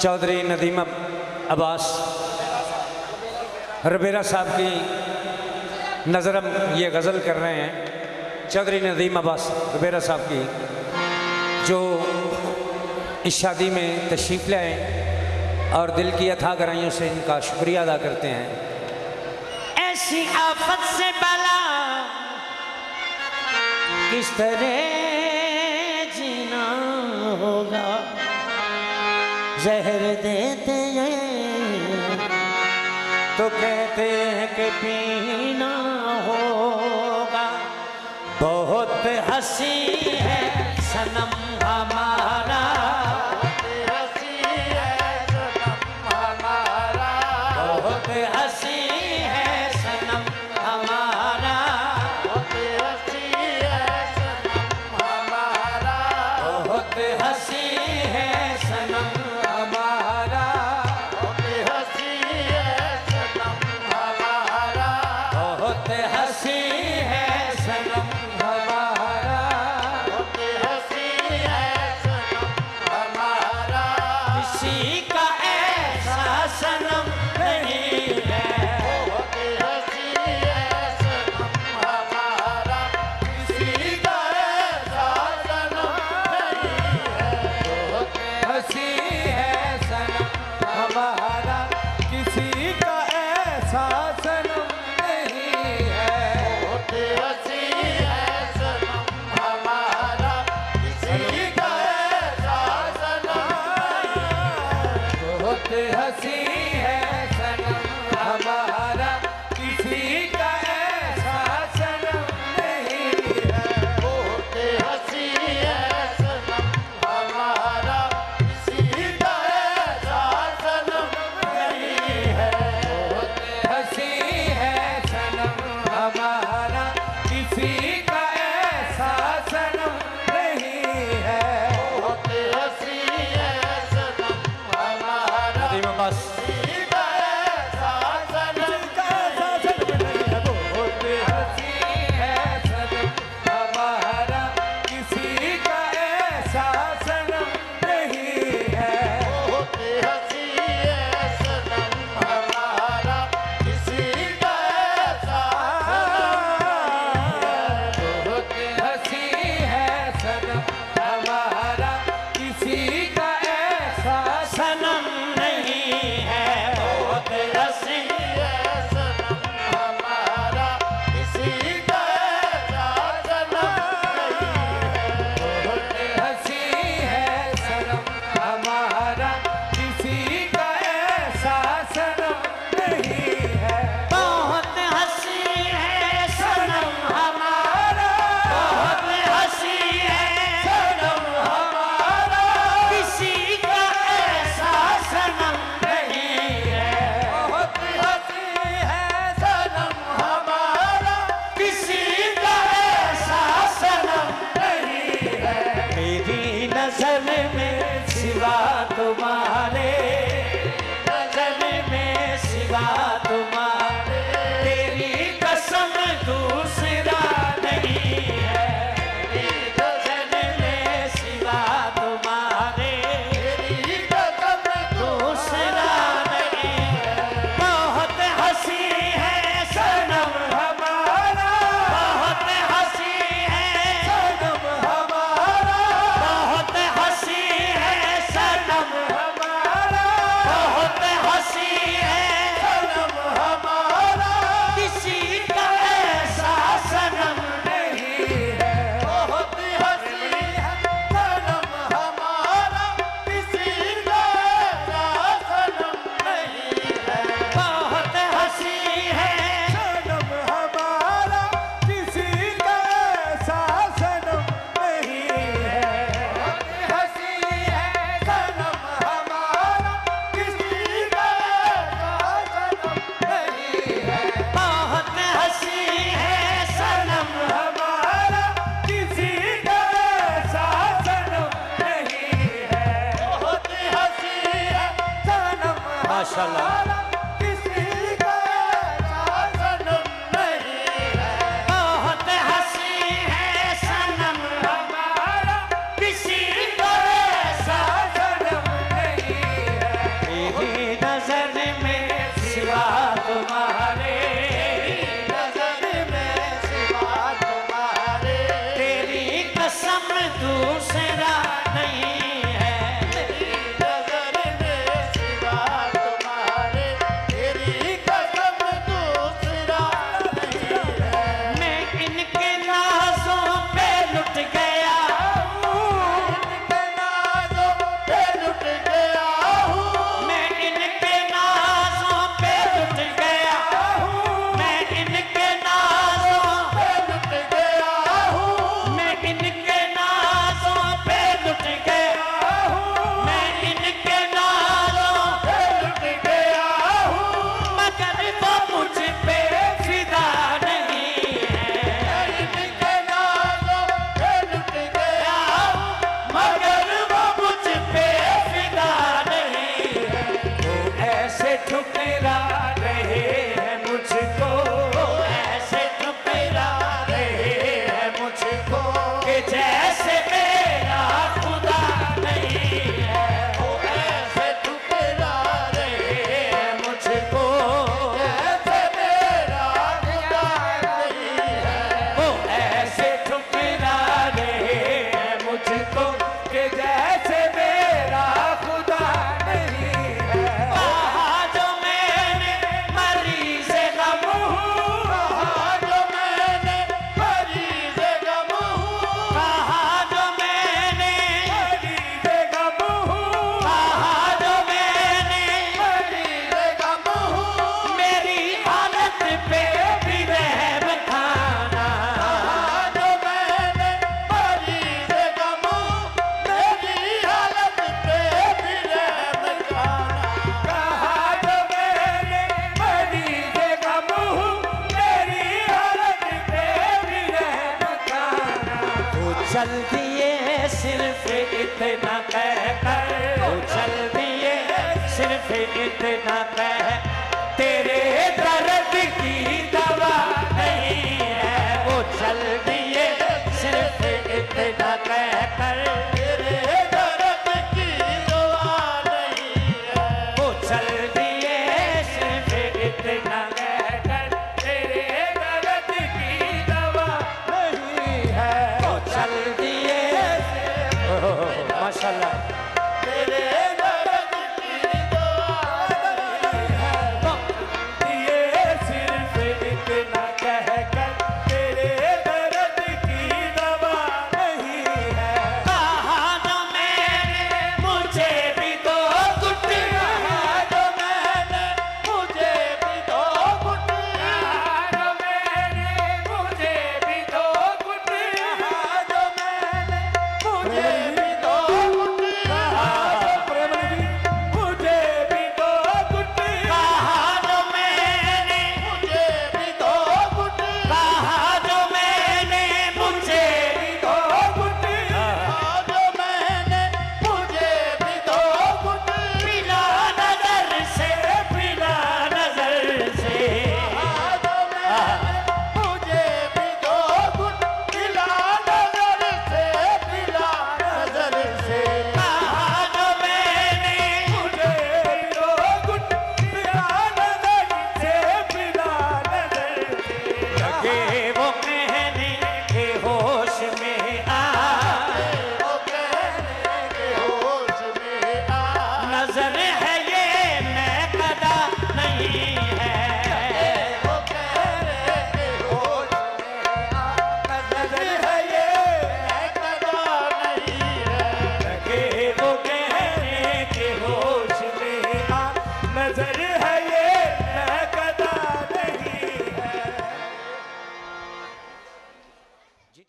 चौधरी नदीम अब्बास रबेरा साहब की नज़रम ये गज़ल कर रहे हैं। चौधरी नदीम अब्बास रबेरा साहब की जो इस शादी में तशरीफ़ लाए और दिल की अथाह गहराइयों से इनका शुक्रिया अदा करते हैं। ऐसी आफत से बला किस तरह जीना होगा, जहर देते हैं तो कहते हैं कि पीना होगा। बहुत हंसी है सनम हमारा, हंसी है सनम हमारा, बहुत हंसी है सनम हमारा, बहुत हंसी है सनम हमारा, बहुत हंसी है सनम हमारा, बहुत हंसी है सनम हमारा, बहुत हंसी है सनम हमारा, बहुत हंसी है सनम हमारा। किसी का ऐसा सनम नहीं है, बहुत हंसी है सनम हमारा, किसी का ऐसा सनम नहीं है, बहुत हंसी है सनम हमारा, किसी का ऐसा सनम नहीं है, बहुत हंसी है सनम हमारा, किसी का ऐसा सनम नहीं है, बहुत हंसी है सनम हमारा, किसी का ऐसा सनम नहीं है, बहुत हंसी है सनम हमारा, किसी का ऐसा सनम नहीं है, बहुत हंसी है सनम हमारा, किसी का ऐसा सनम नहीं है, बहुत हंसी है सनम हमारा, नदीम अब्बास किसी का ऐसा सनम नहीं है, बहुत हंसी है सनम हमारा, किसी का ऐसा सनम नहीं है, बहुत हंसी है सनम हमारा, किसी का ऐसा सनम नहीं है, बहुत हंसी है सनम हमारा, किसी का ऐसा सनम नहीं है, बहुत हंसी है सनम हमारा, किसी का ऐसा सनम नहीं है, बहुत हंसी है सनम हमारा, किसी का ऐसा सनम नहीं है, बहुत हंसी है सनम हमारा, बहुत हंसी है सनम हमारा, किसी का ऐसा सनम नहीं है, बहुत हंसी है सनम हमारा, किसी का ऐसा सनम नहीं है। मेरी नजर में सिवा तुम्हारे, नजर में सिवा तुम्हारे, तेरी कसम दूसरा नहीं है, मेरी नजर में सिवा तुम्हारे, तेरी कसम दूसरा नहीं है, बहुत हंसी है सनम हमारा, बहुत हंसी है सनम हमारा, बहुत हंसी है सनम हमारा, बहुत हंसी है सनम हमारा, किसी का ऐसा सनम नहीं है, बहुत हंसी है सनम हमारा, किसी का ऐसा सनम नहीं है, बहुत हंसी है सनम हमारा, किसी का ऐसा सनम नहीं है, बहुत हंसी है सनम हमारा, किसी का ऐसा सनम नहीं है, बहुत हंसी है सनम हमारा, किसी का ऐसा सनम नहीं है, बहुत हंसी है सनम माशाल्लाह। हमारा, किसी का ऐसा सनम नहीं है, बहुत हंसी है सनम हमारा, किसी का ऐसा सनम नहीं है, इतना कह कर वो चल दिए, सिर्फ इतना कह तेरे दर्द की दवा नहीं है। वो चल दिए सिर्फ इतना कह कर तेरे दर्द की दवा नहीं है। वो चल दिए सिर्फ इतना कह कर तेरे दर्द की दवा नहीं है। वो चल दिए माशाल्लाह तेरे दर्द की दवा नहीं है। ये सिर्फ इतना कह कर तेरे दर्द की दवा नहीं है। कहा जो मैंने मुझे भी दो घुट, कहा जो मैंने मुझे भी दो घुट, कहा जो मैंने मुझे भी दो घुट, कहा जो मैंने मुझे भी दो घुट, मुझे भी दो घुट, कहा जो मैंने मुझे भी दो घुट, कहा जो मैंने मुझे भी दो घुट, कहा जो मैंने मुझे भी दो घुट, पिला नजर से, पिला नजर से, कहा जो मैंने मुझे भी दो घुट, पिला नजर से, पिला नजर से। कहा जो मैंने मुझे भी दो घुट, पिला नजर से, पिला नजर से। लगे वो कहने के होश में आ, वो कहने के होश में आ, नजर है